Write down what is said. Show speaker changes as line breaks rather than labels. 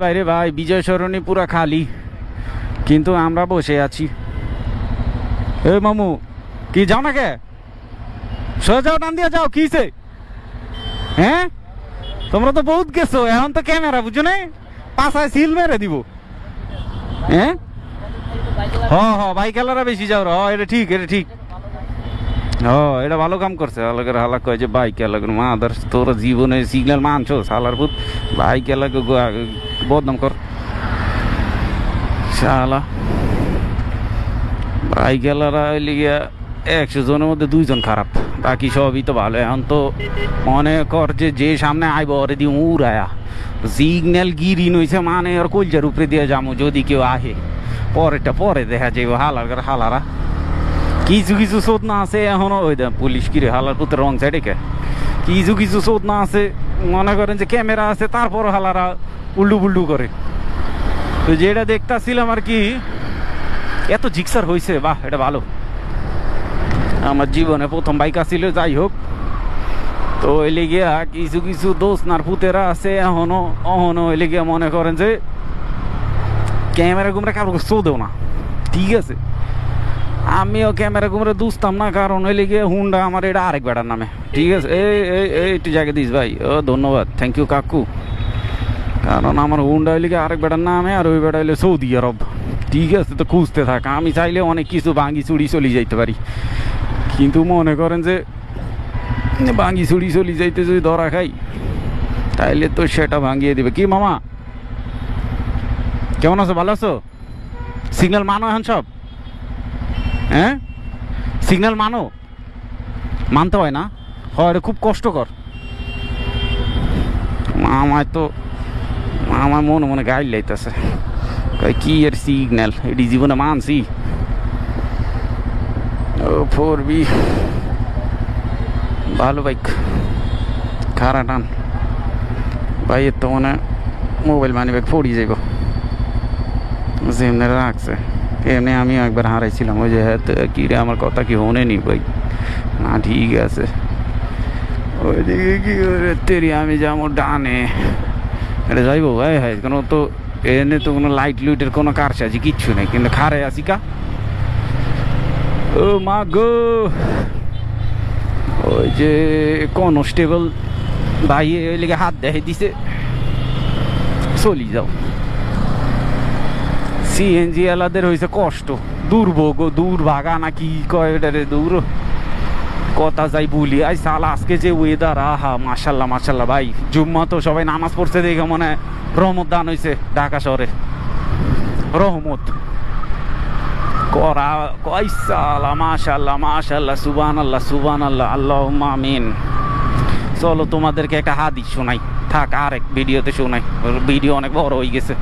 বাইরে ভাই বিজয় সরণি পুরা খালি, কিন্তু আমরা বসে আছি। এ মামু কি যাও না কে? সোজা যাও, টান দিয়া যাও, কিসে? হ্যাঁ তোমরা তো বহুত গেছো, এখন তো ক্যামেরা বুঝো না, পাশায় সিল মেরে দিব। হ্যাঁ বাইকেলারা বেশি যাও র, এটা ঠিক, এটা ঠিক। এটা ভালো কাম করছে। আলাগের হালা কয় যে বাইক এলাকার মা আদার্স তোরা জীবনে সিগন্যাল মানছো সালার ভূত, বাইক এলাকা বদনাম কর শালা। বাইক এলারা লিগিয়া 100 জনের মধ্যে 2 জন খারাপ, বাকি সবই তো ভালো। এখন তো মনে কর যে সামনে আইব ওরে দিয়ে উড়ায়া সিগন্যাল গিরিন হয়েছে, মানে ওর কলজার উপরে দিয়ে যাবো যদি কেউ আহে। পরেরটা পরে দেখা যাইব। হালারা কিছু কিছু শোধ না আছে এখনো, ওই দেখ পুলিশ কিরে হালার পুত্র রং সাইডে কে, কিছু কিছু শোধ না আছে, মনে করেন যে ক্যামেরা আছে তারপর হালারা উল্ডু বুল্ডু করে। তো যেটা দেখতাছিলাম আর কি, এত জিক্সার হয়েছে, বাহ এটা ভালো। আমার জীবনে প্রথম বাইক আসছিল, যাই হোক। তো ওই লেগিয়া কিছু কিছু দোষ নার পুতেরা আছে এখনো ওই লেগিয়া মনে করেন যে ক্যামেরা গুমরা কারো শোধেও না, ঠিক আছে। আমিও ক্যামেরা কুমরা দুসতাম না, কারণ ওই লেগে হুন্ডা আমার এটা আরেক বেটার নামে, ঠিক আছে। এই একটু জায়গা দিস ভাই, ধন্যবাদ, থ্যাংক ইউ কাকু। কারণ আমার হুন্ডা ওই লেগে আরেক বেটার নামে, আর ওই বেটা হইলে সৌদি আরব, ঠিক আছে। তো খুঁজতে থাক, আমি চাইলে অনেক কিছু ভাঙি চুড়ি চলে যাইতে পারি, কিন্তু মনে করেন যে ভাঙি চুড়ি চলে যাইতে যদি ধরা খাই তাইলে তো সেটা ভাঙিয়ে দিবে। কি মামা কেমন আছো, ভালো আছো? সিগন্যাল মানো এখন সব? হ্যাঁ সিগন্যাল মানতে হয় না, হয় খুব কষ্টকর। আমার মনে গাইড লাইতেছে, কি এর সিগন্যাল এটি জীবনে মানছি। ও 4B ভালো বাইক, খারা টান ভাই। এর তো মানে মোবাইল মানি ব্যাগ পড়ি যাইব, যেমনি রাখছে এমনি। আমি একবার হারাইছিলাম, ওই যে কি রে আমার কথা কি শোনেনি ভাই? না ঠিক আছে, ওইদিকে কি তেরি আমি যাবো ডানে, এটা যাইবো ভাই। হ্যাঁ কোনো তো এনে তো কোনো লাইট লুইটের কোনো কারসাজি কিচ্ছু নেই, কিন্তু খারে আসি কা। ও মা গো, ওই যে কনস্টেবল ভাই ওই লেগে হাত দেখে দিছে, চলি যাও। সিএনজি এলাদের হয়েছে কষ্ট, দুর্ভোগ, দুর্ভাগা না কি কয় এটারে, দূর কথা যাই বলি। আই সালা আজকে যে ওয়েদার, আহা মাশাল্লাহ মাশাল্লাহ ভাই। জুম্মা তো সবাই নামাজ পড়ছে দেখে মনে রহমত দান হয়েছে ঢাকা শহরে, রহমত করা কয় সালা মাশাল্লাহ মাশাল্লাহ সুবহানাল্লাহ সুবহানাল্লাহ আল্লাহুম্মা আমিন। চলো তোমাদেরকে একটা হাদিস শোনাই, থাক আরেক ভিডিওতে শোনাই, ভিডিও অনেক বড় হয়ে গেছে।